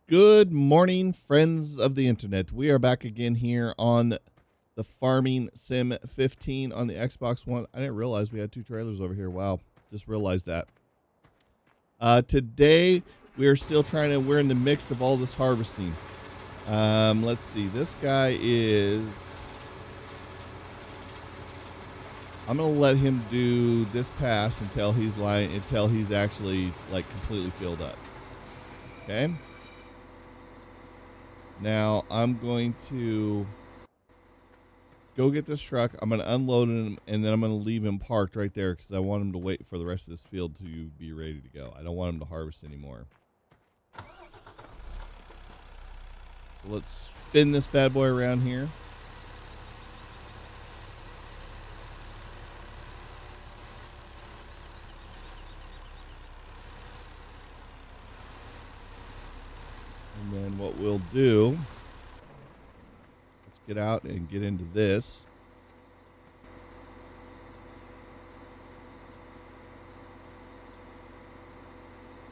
Good morning, friends of the internet. We are back again here on the Farming Sim 15 on the Xbox One. I didn't realize we had two trailers over here. Wow, just realized that. Today, we are still we're in the mix of all this harvesting. Let's see. This guy is... I'm going to let him do this pass until he's actually, like, completely filled up. Okay? Now, I'm going to go get this truck. I'm going to unload him, and then I'm going to leave him parked right there because I want him to wait for the rest of this field to be ready to go. I don't want him to harvest anymore. So let's spin this bad boy around here. And then what we'll do, let's get out and get into this.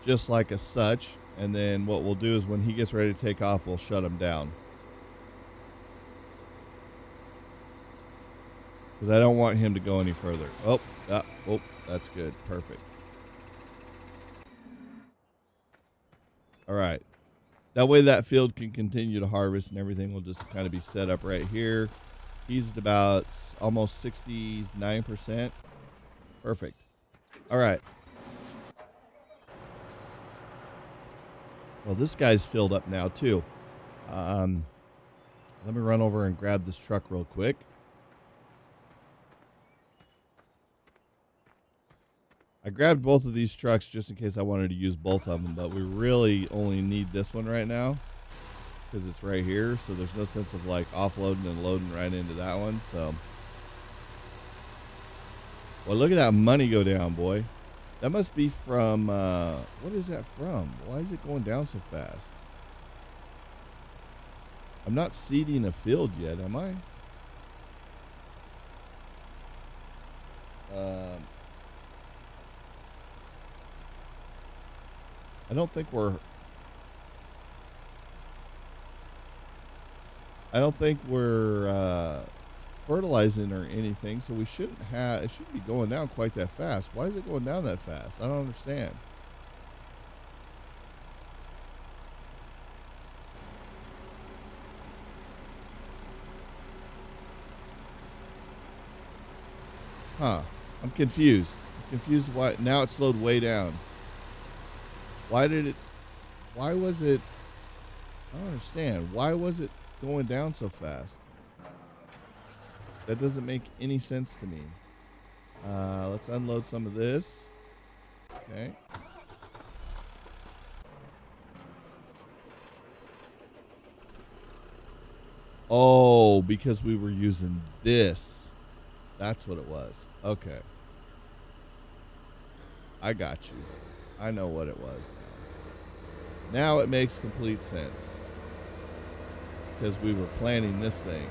Just like a such. And then what we'll do is when he gets ready to take off, we'll shut him down. Because I don't want him to go any further. Oh, that's good. Perfect. All right. That way that field can continue to harvest and everything will just kind of be set up right here. He's at about almost 69%. Perfect. All right. Well, this guy's filled up now too. Let me run over and grab this truck real quick. I grabbed both of these trucks just in case I wanted to use both of them, but we really only need this one right now because it's right here. So there's no sense of like offloading and loading right into that one. So, well, look at that money go down, boy. That must be from, what is that from? Why is it going down so fast? I'm not seeding a field yet, am I? I don't think we're fertilizing or anything, so it shouldn't be going down quite that fast. Why is it going down that fast? I don't understand. Huh. I'm confused. Why now it slowed way down. Why was it I don't understand. Why was it going down so fast? That doesn't make any sense to me. Let's unload some of this. Okay. Oh, because we were using this. That's what it was. Okay. I got you. I know what it was now. Now it makes complete sense. It's because we were planning this thing.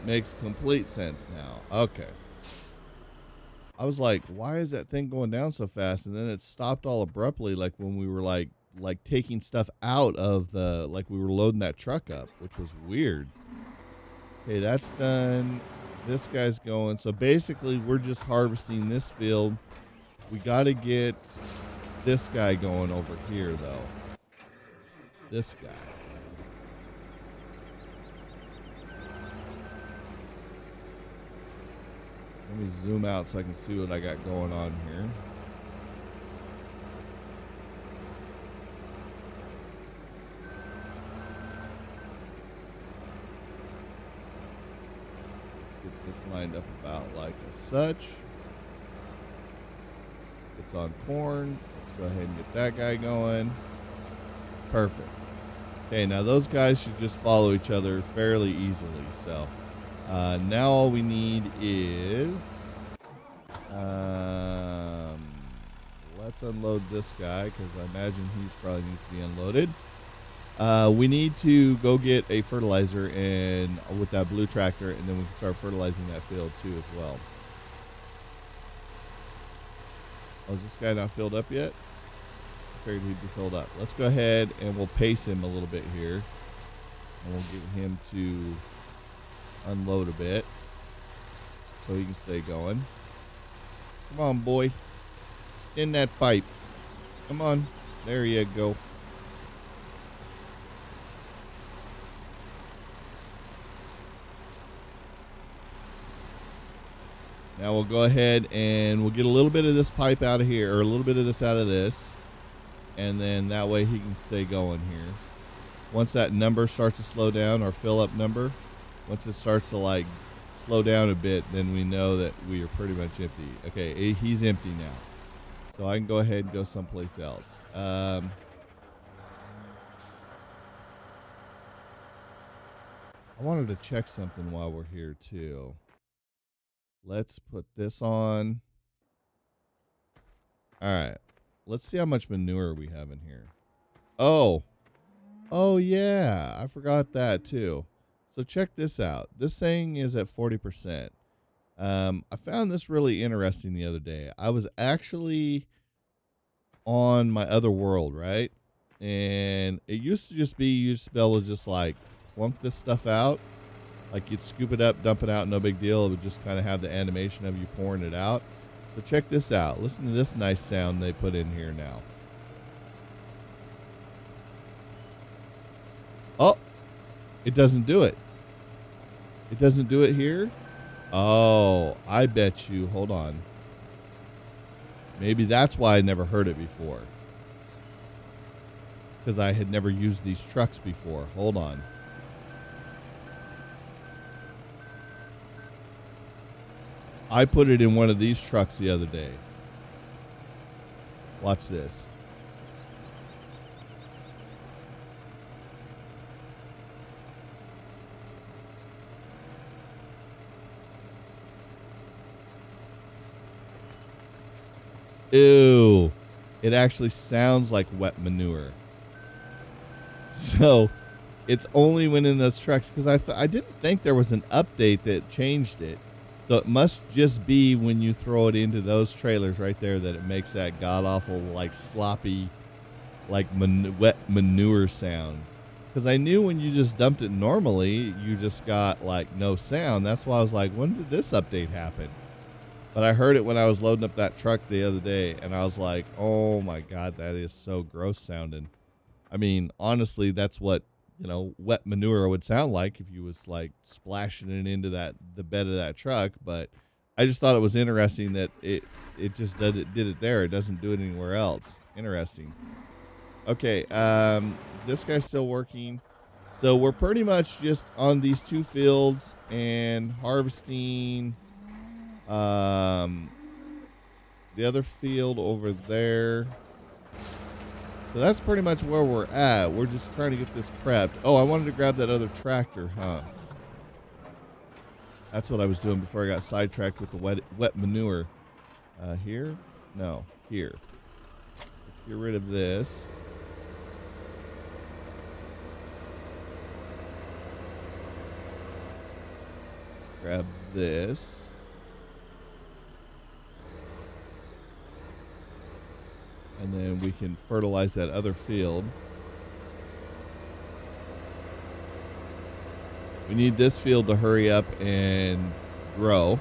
Makes complete sense now. Okay. I was like, why is that thing going down so fast? And then it stopped all abruptly, like when we were like taking stuff out of the, like we were loading that truck up, which was weird. Okay, that's done. This guy's going. So basically, we're just harvesting this field. We got to get this guy going over here, though. This guy. Let me zoom out so I can see what I got going on here. Let's get this lined up about like such. It's on corn. Let's go ahead and get that guy going. Perfect. Okay, now those guys should just follow each other fairly easily. So now all we need is let's unload this guy because I imagine he's probably needs to be unloaded. We need to go get a fertilizer and with that blue tractor, and then we can start fertilizing that field too as well. Oh, is this guy not filled up yet? figured he'd be filled up. Let's go ahead and we'll pace him a little bit here. And we'll get him to unload a bit so he can stay going. Come on, boy. Spin that pipe. Come on. There you go. Now we'll go ahead and we'll get a little bit of this pipe out of here, or a little bit of this out of this. And then that way he can stay going here. Once that number starts to slow down, our fill up number, once it starts to like slow down a bit, then we know that we are pretty much empty. Okay, he's empty now. So I can go ahead and go someplace else. I wanted to check something while we're here too. Let's put this on. All right. Let's see how much manure we have in here. Oh yeah. I forgot that too. So check this out. This thing is at 40%. I found this really interesting the other day. I was actually on my other world, right? And it used to just be, you used to be able to just like plunk this stuff out. Like you'd scoop it up, dump it out, no big deal. It would just kind of have the animation of you pouring it out. So check this out. Listen to this nice sound they put in here now. Oh, it doesn't do it. It doesn't do it here. Oh, I bet you. Hold on. Maybe that's why I never heard it before. Because I had never used these trucks before. Hold on. I put it in one of these trucks the other day. Watch this. Ew. It actually sounds like wet manure. So it's only when in those trucks, because I didn't think there was an update that changed it. So it must just be when you throw it into those trailers right there that it makes that god-awful, like, sloppy, like, wet manure sound. Because I knew when you just dumped it normally, you just got, like, no sound. That's why I was like, when did this update happen? But I heard it when I was loading up that truck the other day, and I was like, oh, my God, that is so gross sounding. I mean, honestly, that's what, you know, wet manure would sound like if you was like splashing it into the bed of that truck. But I just thought it was interesting that it just did it there. It doesn't do it anywhere else. Interesting. Okay, this guy's still working. So we're pretty much just on these two fields and harvesting the other field over there. So that's pretty much where we're at. We're just trying to get this prepped. Oh, I wanted to grab that other tractor, huh? That's what I was doing before I got sidetracked with the wet manure. Here? No, here. Let's get rid of this. Let's grab this. And then we can fertilize that other field. We need this field to hurry up and grow.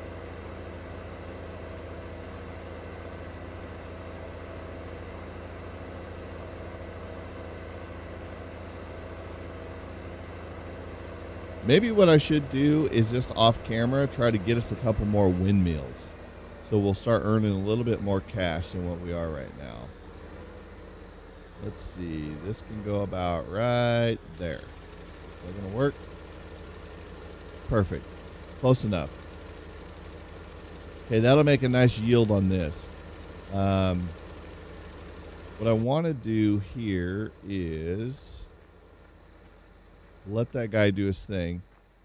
Maybe what I should do is just off camera try to get us a couple more windmills. So we'll start earning a little bit more cash than what we are right now. Let's see. This can go about right there. Is that going to work? Perfect. Close enough. Okay, that'll make a nice yield on this. What I want to do here is let that guy do his thing.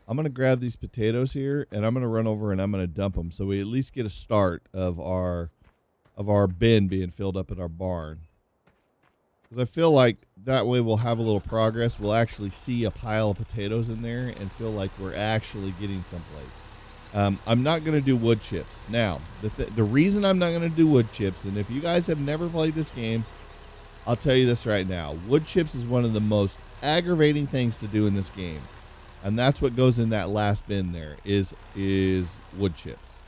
I'm going to grab these potatoes here, and I'm going to run over and I'm going to dump them so we at least get a start of our bin being filled up at our barn. Because I feel like that way we'll have a little progress. We'll actually see a pile of potatoes in there and feel like we're actually getting someplace. I'm not going to do wood chips. Now, the reason I'm not going to do wood chips, and if you guys have never played this game, I'll tell you this right now. Wood chips is one of the most aggravating things to do in this game. And that's what goes in that last bin there is wood chips.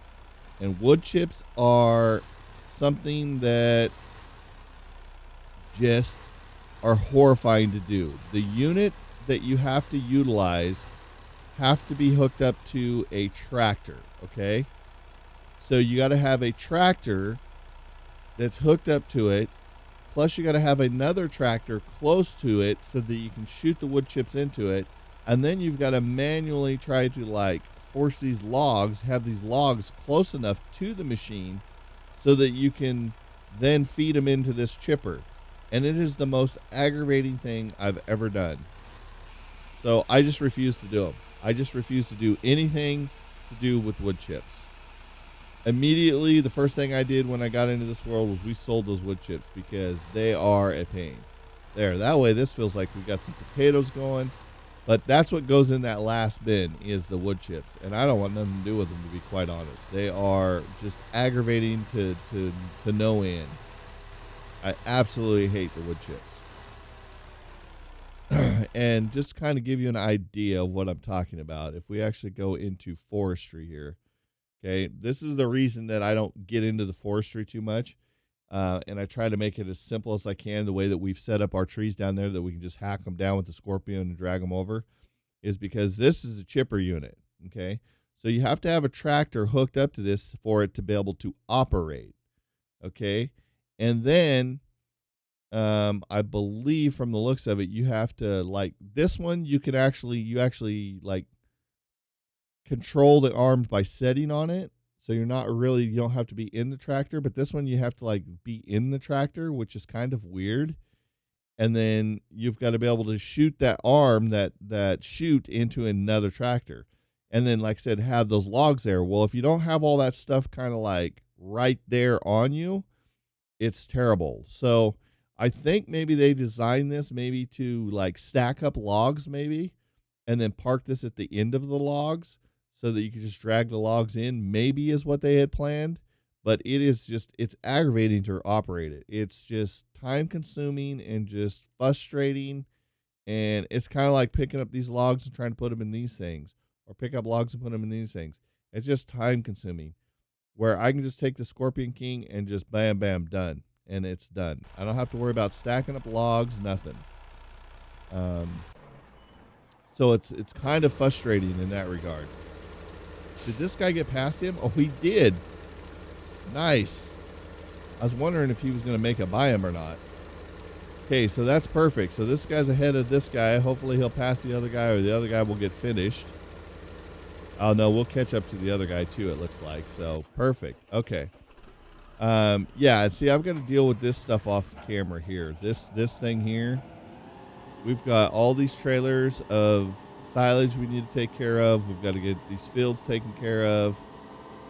And wood chips are something that just are horrifying to do. The unit that you have to utilize have to be hooked up to a tractor, okay? So you got to have a tractor that's hooked up to it. Plus, you got to have another tractor close to it so that you can shoot the wood chips into it. And then you've got to manually try to like force these logs, have these logs close enough to the machine so that you can then feed them into this chipper. And it is the most aggravating thing I've ever done. So I just refuse to do them. I just refuse to do anything to do with wood chips. Immediately, the first thing I did when I got into this world was we sold those wood chips because they are a pain. There, that way this feels like we got some potatoes going. But that's what goes in that last bin is the wood chips. And I don't want nothing to do with them, to be quite honest. They are just aggravating to no end. I absolutely hate the wood chips. And just kind of give you an idea of what I'm talking about, if we actually go into forestry here, okay, this is the reason that I don't get into the forestry too much. And I try to make it as simple as I can. The way that we've set up our trees down there that we can just hack them down with the Scorpion and drag them over is because this is a chipper unit, okay? So you have to have a tractor hooked up to this for it to be able to operate, okay? And then I believe from the looks of it, you have to, like, this one, you actually like control the arms by setting on it. So you don't have to be in the tractor, but this one you have to like be in the tractor, which is kind of weird. And then you've got to be able to shoot that arm, that shoot into another tractor. And then, like I said, have those logs there. Well, if you don't have all that stuff kind of like right there on you, it's terrible. So I think maybe they designed this maybe to like stack up logs maybe, and then park this at the end of the logs so that you can just drag the logs in, maybe is what they had planned. But it's aggravating to operate it. It's just time consuming and just frustrating. And it's kind of like picking up these logs and trying to put them in these things, or pick up logs and put them in these things. It's just time consuming, where I can just take the Scorpion King and just bam, bam, done. And it's done. I don't have to worry about stacking up logs, nothing. So it's kind of frustrating in that regard. Did this guy get past him? Oh, he did. Nice. I was wondering if he was going to make it by him or not. Okay, so that's perfect. So this guy's ahead of this guy. Hopefully he'll pass the other guy, or the other guy will get finished. Oh, no, we'll catch up to the other guy, too, it looks like. So, perfect. Okay. Yeah, see, I've got to deal with this stuff off camera here. This thing here. We've got all these trailers of silage we need to take care of. We've got to get these fields taken care of.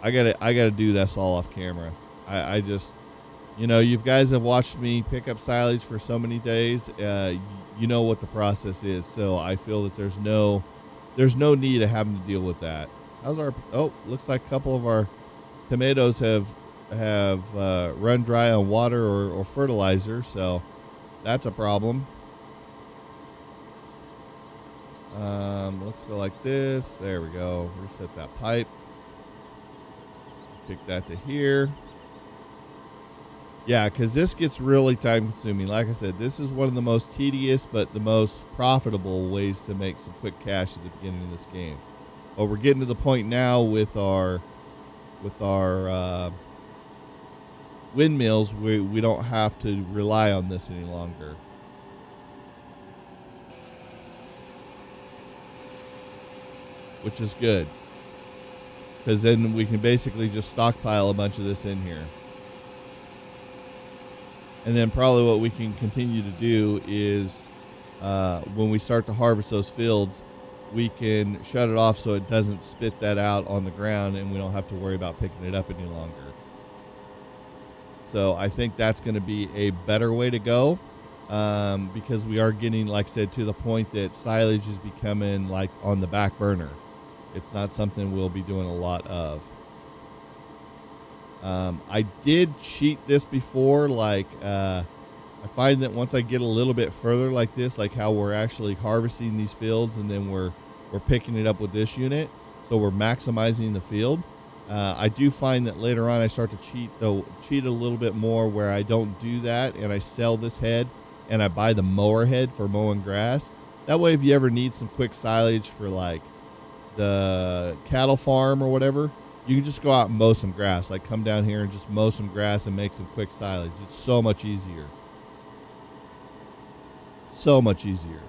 I gotta do this all off camera. I just, you guys have watched me pick up silage for so many days. You know what the process is. So I feel that there's no need of having to deal with that. Looks like a couple of our tomatoes have run dry on water or fertilizer. So that's a problem. Let's go like this. There we go. Reset that pipe. Pick that to here. Yeah, because this gets really time consuming. Like I said, this is one of the most tedious but the most profitable ways to make some quick cash at the beginning of this game. But we're getting to the point now with our windmills. We don't have to rely on this any longer. Which is good, because then we can basically just stockpile a bunch of this in here. And then probably what we can continue to do is when we start to harvest those fields, we can shut it off so it doesn't spit that out on the ground, and we don't have to worry about picking it up any longer. So I think that's going to be a better way to go, because we are getting, like I said, to the point that silage is becoming like on the back burner. It's not something we'll be doing a lot of. I did cheat this before, like I find that once I get a little bit further like this, like how we're actually harvesting these fields and then we're picking it up with this unit, so we're maximizing the field. I do find that later on I start to cheat a little bit more where I don't do that and I sell this head and I buy the mower head for mowing grass. That way, if you ever need some quick silage for like the cattle farm or whatever, you can just go out and mow some grass. Like come down here and just mow some grass and make some quick silage. It's so much easier. So much easier.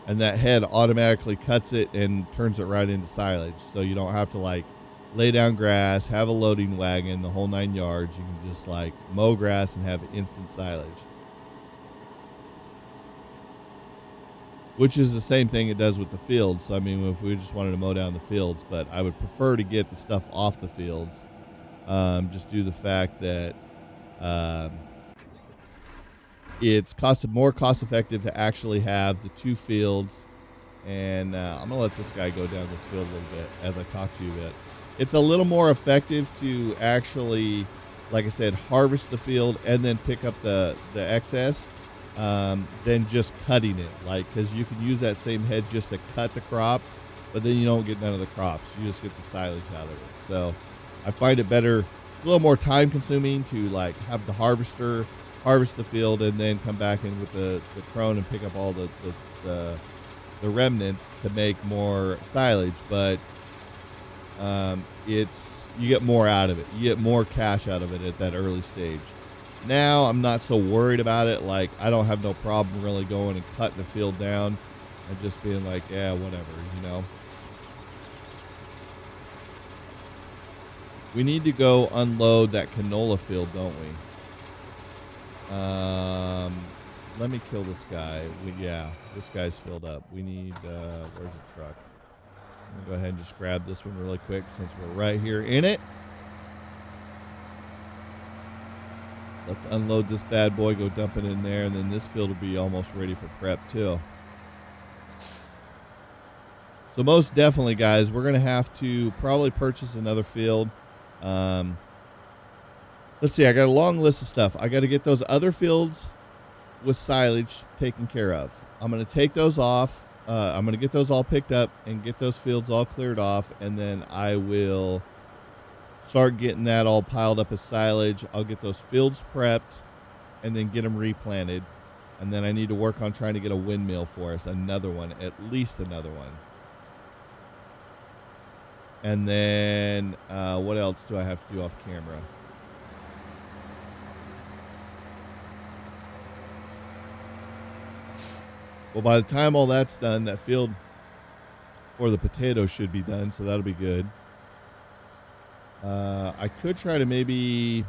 And that head automatically cuts it and turns it right into silage. So you don't have to like lay down grass, have a loading wagon, the whole 9 yards. You can just like mow grass and have instant silage. Which is the same thing it does with the fields. So, I mean, if we just wanted to mow down the fields, but I would prefer to get the stuff off the fields. Just due to the fact that it's more cost effective to actually have the 2 fields. And I'm going to let this guy go down this field a little bit as I talk to you a bit. It's a little more effective to actually, like I said, harvest the field and then pick up the excess than just cutting it. Like, because you can use that same head just to cut the crop, but then you don't get none of the crops. You just get the silage out of it. So I find it better. It's a little more time consuming to like have the harvester harvest the field and then come back in with the crone and pick up all the remnants to make more silage. But you get more out of it. You get more cash out of it at that early stage. Now I'm not so worried about it. Like I don't have no problem really going and cutting the field down and just being like, yeah, whatever, you know. We need to go unload that canola field, don't we? Let me kill this guy. Yeah, this guy's filled up. We need, where's the truck? I'm gonna go ahead and just grab this one really quick since we're right here in it. Let's unload this bad boy, go dump it in there, and then this field will be almost ready for prep too. So most definitely, guys, we're going to have to probably purchase another field. Let's see, I got a long list of stuff. I got to get those other fields with silage taken care of. I'm going to take those off. I'm going to get those all picked up and get those fields all cleared off, and then I will start getting that all piled up as silage. I'll get those fields prepped and then get them replanted. And then I need to work on trying to get a windmill for us. Another one, at least another one. And then what else do I have to do off camera? Well, by the time all that's done, that field for the potatoes should be done. So that'll be good. I could try to maybe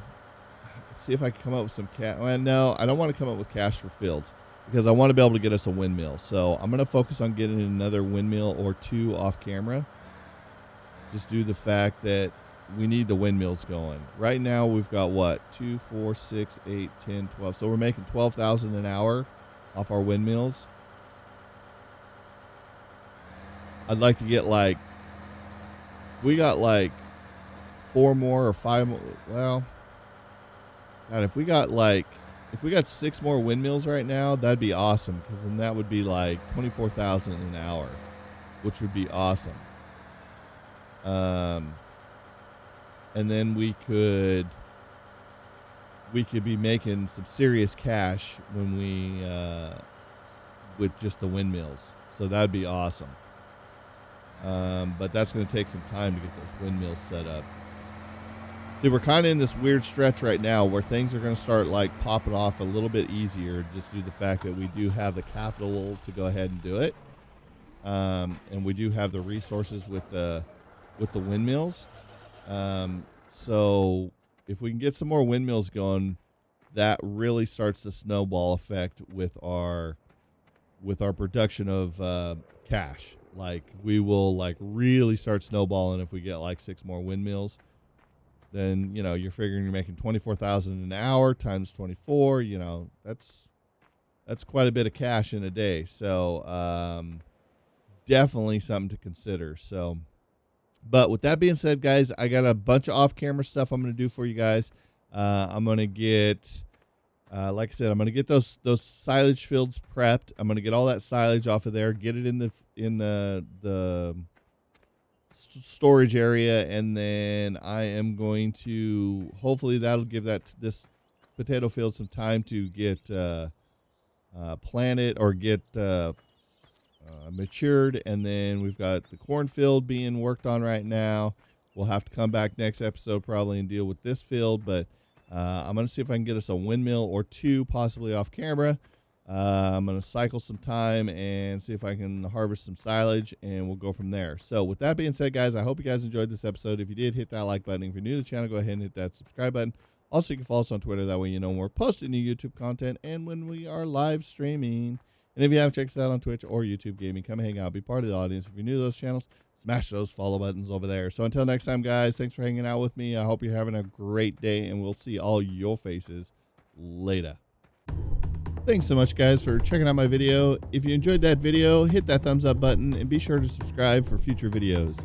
see if I can come up with some cash. Well, no, I don't want to come up with cash for fields because I want to be able to get us a windmill. So I'm going to focus on getting another windmill or 2 off camera. Just due to the fact that we need the windmills going. Right now we've got what? 2, 4, 6, 8, 10, 12. So we're making 12,000 an hour off our windmills. I'd like to get like, we got like 4 more or 5 more. Well, God, if we got 6 more windmills right now, that'd be awesome. Because then that would be like 24,000 an hour, which would be awesome. And then we could be making some serious cash when we with just the windmills. So that'd be awesome. But that's going to take some time to get those windmills set up. See, we're kind of in this weird stretch right now where things are going to start like popping off a little bit easier just due to the fact that we do have the capital to go ahead and do it. And we do have the resources with the windmills. So if we can get some more windmills going, that really starts the snowball effect with our production of cash. Like we will like really start snowballing if we get like 6 more windmills. Then, you know, you're figuring you're making 24,000 an hour times 24, you know, that's quite a bit of cash in a day. So, definitely something to consider. So, but with that being said, guys, I got a bunch of off-camera stuff I'm going to do for you guys. I'm going to get Like I said, I'm gonna get those silage fields prepped. I'm gonna get all that silage off of there, get it in the storage area, and then I am going to hopefully that'll give this potato field some time to get planted or get matured, and then we've got the cornfield being worked on right now. We'll have to come back next episode probably and deal with this field, but I'm going to see if I can get us a windmill or two, possibly off camera. I'm going to cycle some time and see if I can harvest some silage, and we'll go from there. So with that being said, guys, I hope you guys enjoyed this episode. If you did, hit that like button. If you're new to the channel, go ahead and hit that subscribe button. Also, you can follow us on Twitter. That way you know when we're posting new YouTube content and when we are live streaming. And if you haven't checked us out on Twitch or YouTube Gaming, come hang out, be part of the audience. If you're new to those channels, smash those follow buttons over there. So until next time, guys, thanks for hanging out with me. I hope you're having a great day, and we'll see all your faces later. Thanks so much, guys, for checking out my video. If you enjoyed that video, hit that thumbs up button and be sure to subscribe for future videos.